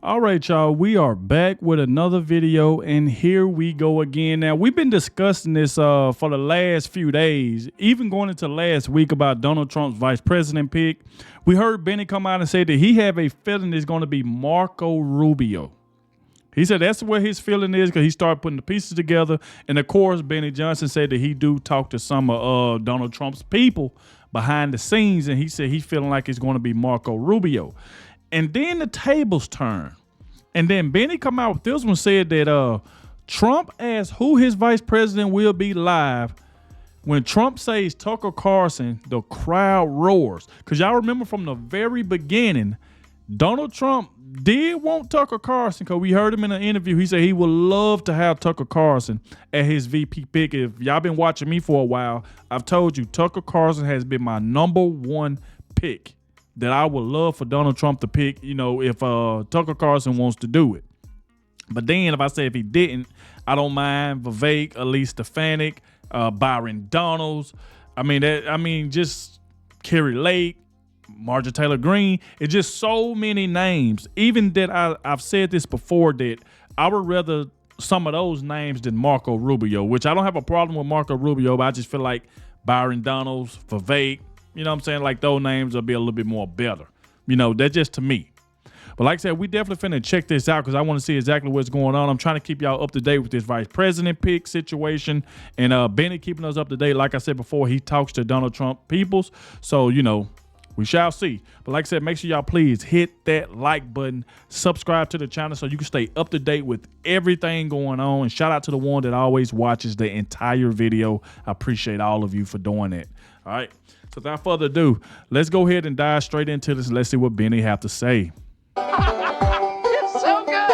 All right, y'all, we are back with another video, and here we go again. Now, we've been discussing this for the last few days, even going into last week about Donald Trump's vice president pick. We heard Benny come out and say that he have a feeling it's going to be Marco Rubio. He said that's where his feeling is because he started putting the pieces together. And, of course, Benny Johnson said that he do talk to some of Donald Trump's people behind the scenes, and he said he's feeling like it's going to be Marco Rubio. And then the tables turn. And then Benny come out with this one, said that Trump asked who his vice president will be live. When Trump says Tucker Carlson, the crowd roars. Because y'all remember from the very beginning, Donald Trump did want Tucker Carlson, because we heard him in an interview. He said he would love to have Tucker Carlson at his VP pick. If y'all been watching me for a while, I've told you Tucker Carlson has been my #1 pick that I would love for Donald Trump to pick, you know, if Tucker Carlson wants to do it. But then if he didn't, I don't mind Vivek, Elise Stefanik, Byron Donalds. Just Kerry Lake, Marjorie Taylor Greene. It's just so many names. Even that I've said this before, that I would rather some of those names than Marco Rubio, which I don't have a problem with Marco Rubio, but I just feel like Byron Donalds, Vivek, you know what I'm saying? Like those names will be a little bit more better. You know, that's just to me. But like I said, we definitely finna check this out because I want to see exactly what's going on. I'm trying to keep y'all up to date with this vice president pick situation. And Benny keeping us up to date. Like I said before, he talks to Donald Trump peoples. So, you know, we shall see. But like I said, make sure y'all please hit that like button. Subscribe to the channel so you can stay up to date with everything going on. And shout out to the one that always watches the entire video. I appreciate all of you for doing that. All right. So without further ado, let's go ahead and dive straight into this. Let's see what Benny have to say. It's so good.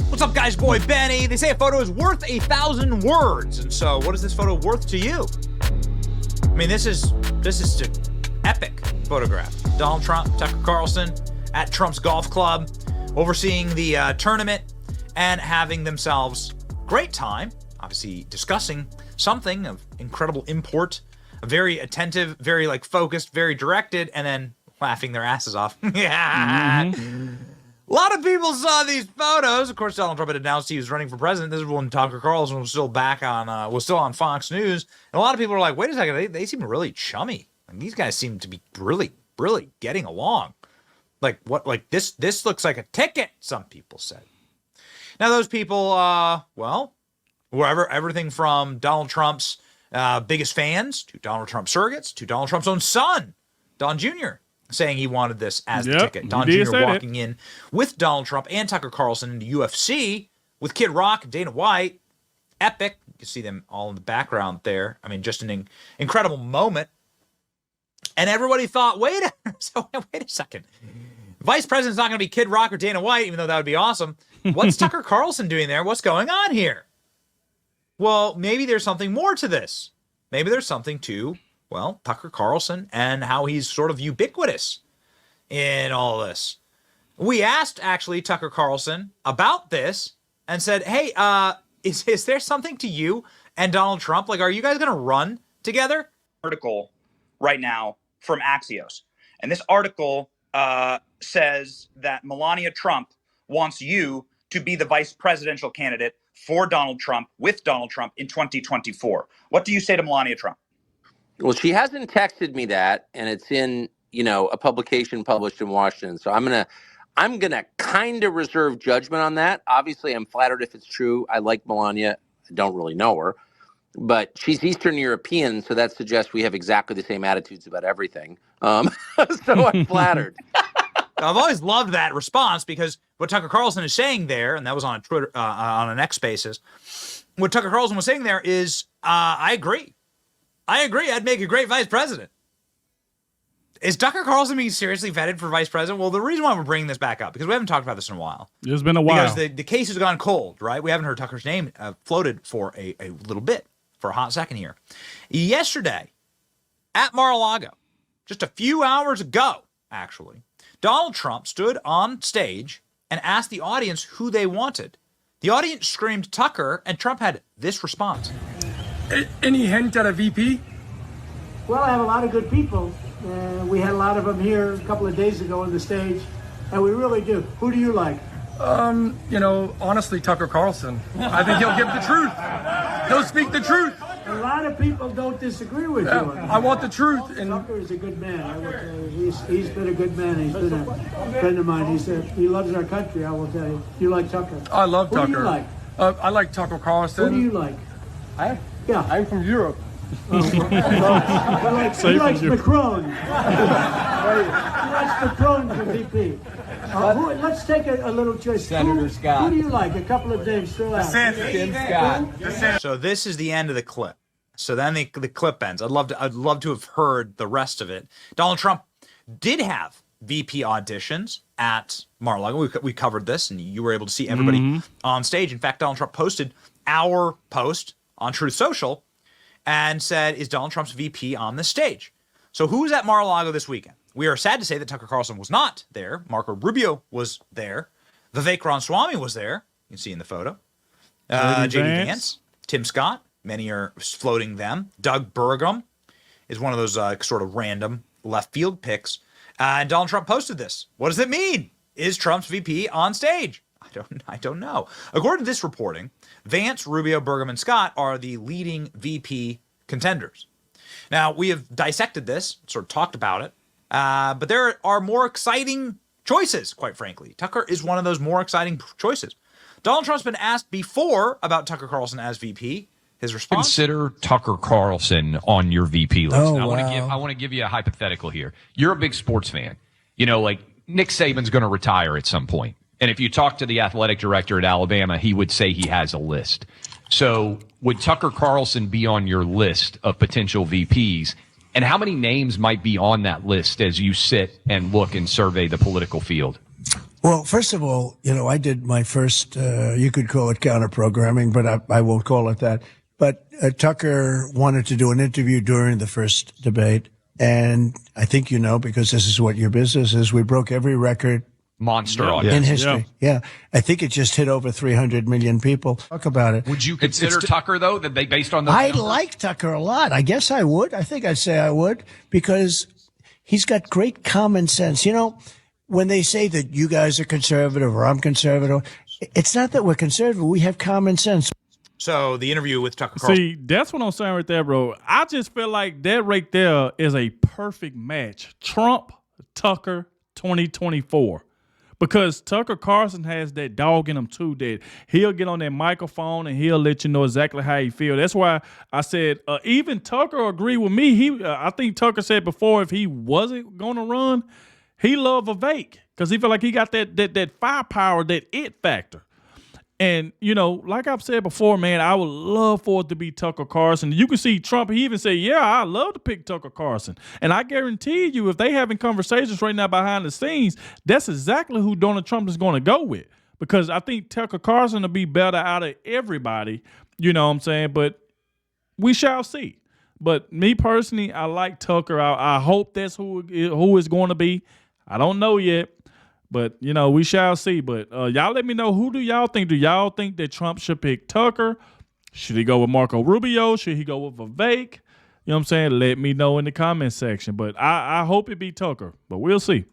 What's up, guys? Boy Benny. They say a photo is worth 1,000 words. And so what is this photo worth to you? I mean, this is an epic photograph. Donald Trump, Tucker Carlson at Trump's golf club, overseeing the tournament and having themselves great time, obviously discussing something of incredible import, very attentive, very focused, very directed, and then laughing their asses off. Yeah. Mm-hmm. A lot of people saw these photos. Of course, Donald Trump had announced he was running for president. This is when Tucker Carlson was still on Fox News. And a lot of people were like, wait a second, they seem really chummy. Like, these guys seem to be really, really getting along. This looks like a ticket, some people said. Now, those people, wherever, everything from Donald Trump's biggest fans to Donald Trump surrogates to Donald Trump's own son, Don Jr., saying he wanted this as the ticket. Don Jr. walking in with Donald Trump and Tucker Carlson into UFC with Kid Rock and Dana White. Epic. You can see them all in the background there. I mean, just an incredible moment. And everybody thought, wait a second. Vice President's not going to be Kid Rock or Dana White, even though that would be awesome. What's Tucker Carlson doing there? What's going on here? Well, maybe there's something more to this. Maybe there's something to, Tucker Carlson and how he's sort of ubiquitous in all this. We asked, actually, Tucker Carlson about this and said, hey, is there something to you and Donald Trump? Like, are you guys going to run together? Article right now from Axios. And this article says that Melania Trump wants you to be the vice presidential candidate for Donald Trump with Donald Trump in 2024. What do you say to Melania Trump? Well, she hasn't texted me that, and it's in, a publication published in Washington. So I'm gonna kind of reserve judgment on that. Obviously, I'm flattered if it's true. I like Melania. I don't really know her, but she's Eastern European, so that suggests we have exactly the same attitudes about everything. So I'm flattered. I've always loved that response because what Tucker Carlson is saying there, and that was on a Twitter, on an X Spaces, what Tucker Carlson was saying there is, I agree. I'd make a great vice president. Is Tucker Carlson being seriously vetted for vice president? Well, the reason why we're bringing this back up, because we haven't talked about this in a while. It's been a while. Because the case has gone cold, right? We haven't heard Tucker's name floated for a little bit, for a hot second here. Yesterday, at Mar-a-Lago, just a few hours ago, actually, Donald Trump stood on stage and asked the audience who they wanted. The audience screamed Tucker, and Trump had this response. Any hint at a VP? Well, I have a lot of good people, We had a lot of them here a couple of days ago on the stage, and we really do. Who do you like? You know, honestly, Tucker Carlson. I think he'll give the truth. He'll speak the truth. A lot of people don't disagree with you. I want the truth. And Tucker is a good man. I will tell you. He's been a good man. He's been a friend of mine. He loves our country. I will tell you. You like Tucker? I love Tucker. Who do you like? I like Tucker Carlson. Who do you like? I'm from Europe. He likes Macron. He likes Macron for VP. Let's take a little choice. Senator Scott. Who do you like? A couple of names. Throw out. Tim Scott. So this is the end of the clip. So then the clip ends. I'd love to have heard the rest of it. Donald Trump did have VP auditions at Mar-a-Lago. We covered this, and you were able to see everybody on stage. In fact, Donald Trump posted our post on Truth Social and said, "Is Donald Trump's VP on the stage?" So who was at Mar-a-Lago this weekend? We are sad to say that Tucker Carlson was not there. Marco Rubio was there. Vivek Ramaswamy was there. You can see in the photo. J.D. Vance, Tim Scott. Many are floating them. Doug Burgum is one of those sort of random left field picks. And Donald Trump posted this. What does it mean? Is Trump's VP on stage? I don't know. According to this reporting, Vance, Rubio, Burgum, and Scott are the leading VP contenders. Now, we have dissected this, sort of talked about it, but there are more exciting choices, quite frankly. Tucker is one of those more exciting choices. Donald Trump's been asked before about Tucker Carlson as VP. His response? Consider Tucker Carlson on your VP list. Oh, now, wow. I want to give you a hypothetical here. You're a big sports fan. You know, like Nick Saban's going to retire at some point. And if you talk to the athletic director at Alabama, he would say he has a list. So would Tucker Carlson be on your list of potential VPs? And how many names might be on that list as you sit and look and survey the political field? Well, first of all, you know, I did my first, you could call it counter-programming, but I won't call it that. But Tucker wanted to do an interview during the first debate. And I think you know, because this is what your business is, we broke every record. Monster audience. In history. Yeah. I think it just hit over 300 million people. Talk about it. Would you consider Tucker, though, that they based on those I numbers? like Tucker a lot. I guess I would. I think I'd say I would, because he's got great common sense. You know, when they say that you guys are conservative or I'm conservative, it's not that we're conservative. We have common sense. So the interview with Tucker Carlson. See, that's what I'm saying right there, bro. I just feel like that right there is a perfect match. Trump, Tucker, 2024. Because Tucker Carlson has that dog in him too, that he'll get on that microphone and he'll let you know exactly how he feels. That's why I said even Tucker agreed with me. I think Tucker said before if he wasn't going to run, he loved Vivek because he felt like he got that firepower, that it factor. And, you know, like I've said before, man, I would love for it to be Tucker Carlson. You can see Trump, he even said, yeah, I'd love to pick Tucker Carlson. And I guarantee you, if they having conversations right now behind the scenes, that's exactly who Donald Trump is going to go with. Because I think Tucker Carlson will be better out of everybody, you know what I'm saying? But we shall see. But me personally, I like Tucker. I hope that's who it's going to be. I don't know yet. But, you know, we shall see. But y'all let me know, who do y'all think? Do y'all think that Trump should pick Tucker? Should he go with Marco Rubio? Should he go with Vivek? You know what I'm saying? Let me know in the comment section. But I hope it be Tucker. But we'll see.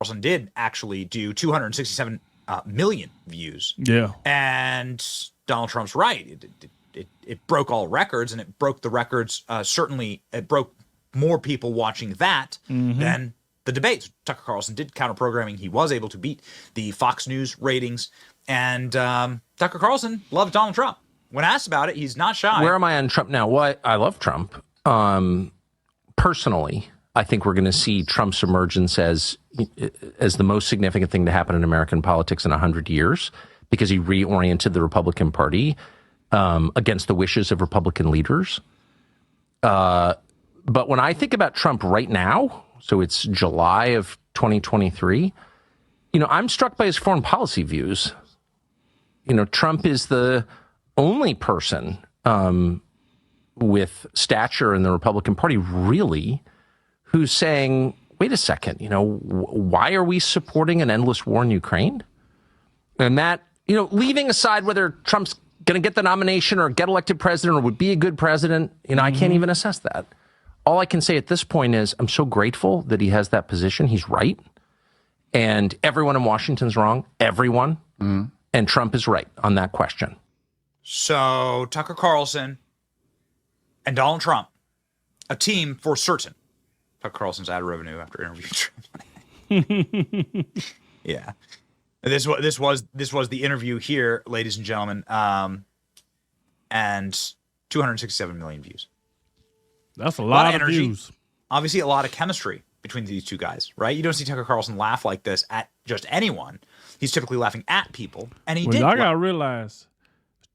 Carlson did actually do 267 million views. Yeah. And Donald Trump's right. It broke all records, and it broke the records. Certainly, it broke more people watching that than the debates. Tucker Carlson did counter-programming. He was able to beat the Fox News ratings. And Tucker Carlson loves Donald Trump. When asked about it, he's not shy. Where am I on Trump now? Well, I love Trump. Personally, I think we're going to see Trump's emergence as the most significant thing to happen in American politics in 100 years, because he reoriented the Republican Party against the wishes of Republican leaders. But when I think about Trump right now, so it's July of 2023, you know, I'm struck by his foreign policy views. You know, Trump is the only person with stature in the Republican Party, really, who's saying, wait a second, you know, why are we supporting an endless war in Ukraine? And that, you know, leaving aside whether Trump's going to get the nomination or get elected president or would be a good president, you know, I can't even assess that. all I can say at this point is I'm so grateful that he has that position. He's right. And everyone in Washington's wrong. Everyone. And Trump is right on that question. So Tucker Carlson and Donald Trump, a team for certain. Tucker Carlson's ad revenue after interviewing Trump. Yeah. This was the interview here, ladies and gentlemen. And 267 million views. That's a lot of energy. views. Obviously, a lot of chemistry between these two guys, right? You don't see Tucker Carlson laugh like this at just anyone. He's typically laughing at people, and he did. I gotta realize,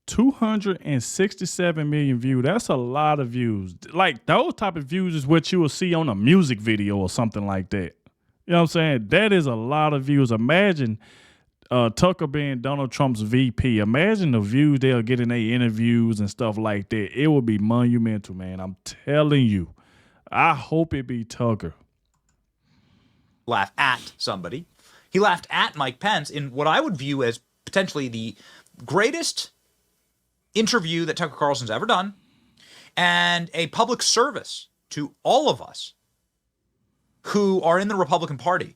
267 million views. That's a lot of views. Like those type of views is what you will see on a music video or something like that. You know what I'm saying? That is a lot of views. Imagine Tucker being Donald Trump's VP. Imagine the views they'll get in their interviews and stuff like that. It would be monumental, man. I'm telling you. I hope it be Tucker. Laugh at somebody. He laughed at Mike Pence in what I would view as potentially the greatest interview that Tucker Carlson's ever done, and a public service to all of us who are in the Republican Party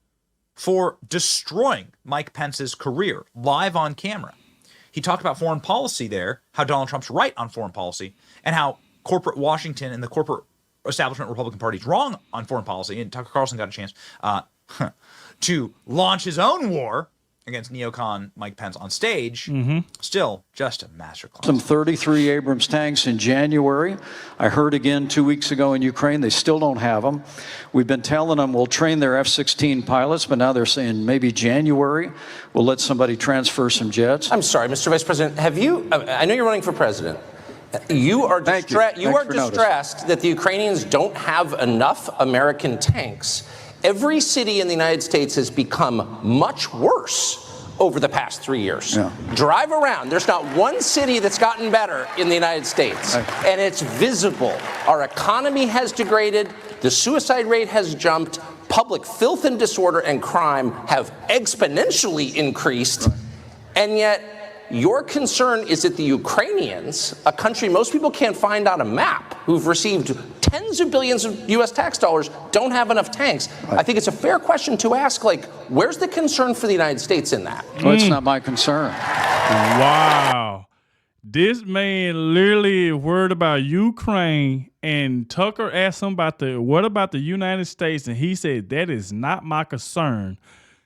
for destroying Mike Pence's career live on camera. He talked about foreign policy there, how Donald Trump's right on foreign policy, and how corporate Washington and the corporate establishment Republican Party is wrong on foreign policy. And Tucker Carlson got a chance to launch his own war against neocon Mike Pence on stage. Still just a masterclass. Some 33 Abrams tanks in January. I heard again 2 weeks ago in Ukraine, they still don't have them. We've been telling them we'll train their F-16 pilots, but now they're saying maybe January we'll let somebody transfer some jets. I'm sorry, Mr. Vice President, have you, I know you're running for president. You are distressed that the Ukrainians don't have enough American tanks. Every city in the United States has become much worse over the past 3 years. Yeah. Drive around. There's not one city that's gotten better in the United States. And it's visible. Our economy has degraded. The suicide rate has jumped. Public filth and disorder and crime have exponentially increased. And yet, your concern is that the Ukrainians, a country most people can't find on a map, who've received tens of billions of U.S. tax dollars, don't have enough tanks. I think it's a fair question to ask, like, where's the concern for the United States in that? Well, it's not my concern. Wow. This man literally worried about Ukraine, and Tucker asked him about what about the United States, and he said, that is not my concern.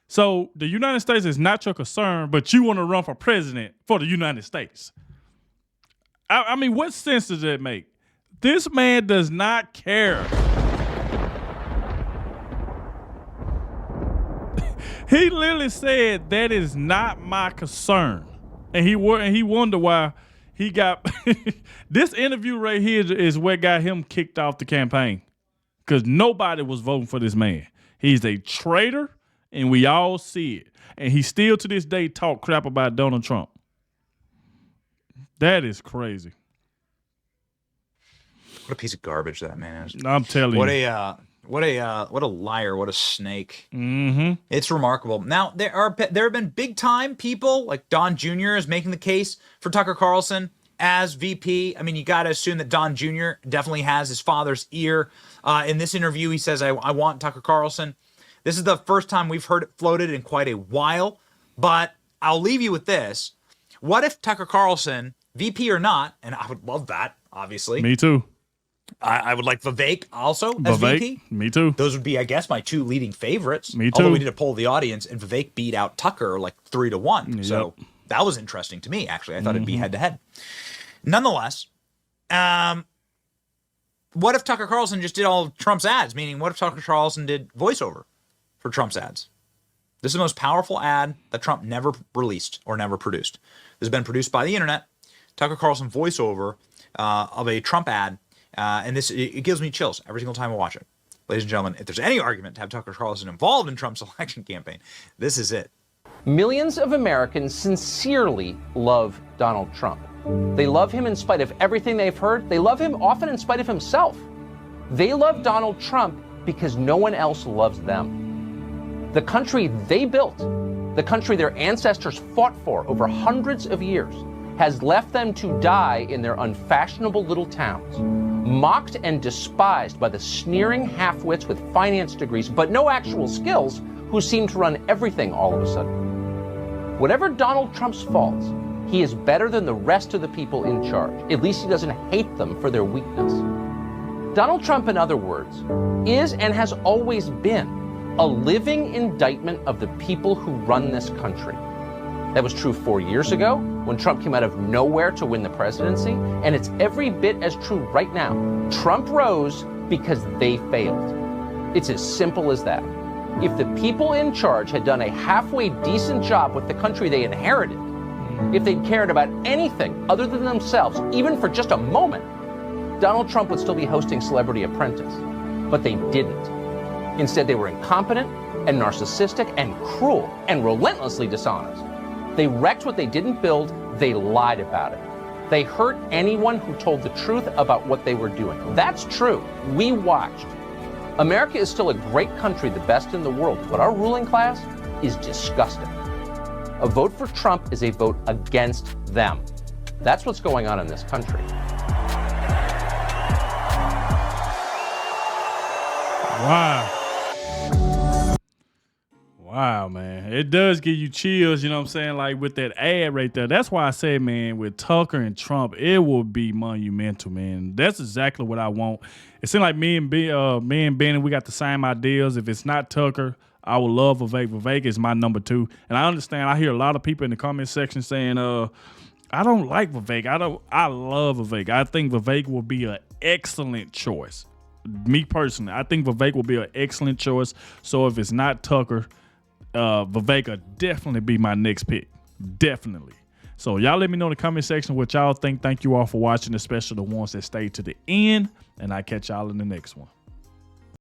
So the United States is not your concern, but you want to run for president for the United States. I mean, what sense does that make? This man does not care. He literally said, that is not my concern. And he wondered why he got... This interview right here is what got him kicked off the campaign. Because nobody was voting for this man. He's a traitor. And we all see it. And he still to this day talk crap about Donald Trump. That is crazy. What a piece of garbage that man is. I'm telling you. What a liar. What a snake. It's remarkable. Now, there have been big time people like Don Jr. is making the case for Tucker Carlson as VP. I mean, you got to assume that Don Jr. definitely has his father's ear. In this interview, he says, I want Tucker Carlson. This is the first time we've heard it floated in quite a while, but I'll leave you with this. What if Tucker Carlson, VP or not, and I would love that, obviously. Me too. I would like Vivek also as VP. Me too. Those would be, I guess, my two leading favorites. Me too. Although we did a poll of the audience, and Vivek beat out Tucker like 3-1. Yep. So that was interesting to me, actually. I thought it'd be head-to-head. Nonetheless, what if Tucker Carlson just did all of Trump's ads? Meaning, what if Tucker Carlson did voiceover for Trump's ads? This is the most powerful ad that Trump never released or never produced. This has been produced by the internet. Tucker Carlson voiceover of a Trump ad, and it gives me chills every single time I watch it. Ladies and gentlemen, if there's any argument to have Tucker Carlson involved in Trump's election campaign, this is it. Millions of Americans sincerely love Donald Trump. They love him in spite of everything they've heard. They love him often in spite of himself. They love Donald Trump because no one else loves them. The country they built, the country their ancestors fought for over hundreds of years, has left them to die in their unfashionable little towns, mocked and despised by the sneering half-wits with finance degrees but no actual skills who seem to run everything all of a sudden. Whatever Donald Trump's faults, he is better than the rest of the people in charge. At least he doesn't hate them for their weakness. Donald Trump, in other words, is and has always been a living indictment of the people who run this country. That was true 4 years ago, when Trump came out of nowhere to win the presidency, and it's every bit as true right now. Trump rose because they failed. It's as simple as that. If the people in charge had done a halfway decent job with the country they inherited, if they'd cared about anything other than themselves, even for just a moment, Donald Trump would still be hosting Celebrity Apprentice. But they didn't. Instead, they were incompetent and narcissistic and cruel and relentlessly dishonest. They wrecked what they didn't build. They lied about it. They hurt anyone who told the truth about what they were doing. That's true. We watched. America is still a great country, the best in the world, but our ruling class is disgusting. A vote for Trump is a vote against them. That's what's going on in this country. Wow. Wow, man. It does give you chills, you know what I'm saying? Like with that ad right there. That's why I said, man, with Tucker and Trump, it will be monumental, man. That's exactly what I want. It seems like me and Benny, we got the same ideas. If it's not Tucker, I would love Vivek. Vivek is my number 2. And I understand, I hear a lot of people in the comment section saying, I don't like Vivek. I love Vivek. I think Vivek will be an excellent choice. Me personally, I think Vivek will be an excellent choice. So if it's not Tucker, Vivek will definitely be my next pick. Definitely. So y'all let me know in the comment section what y'all think. Thank you all for watching, especially the ones that stayed to the end. And I'll catch y'all in the next one.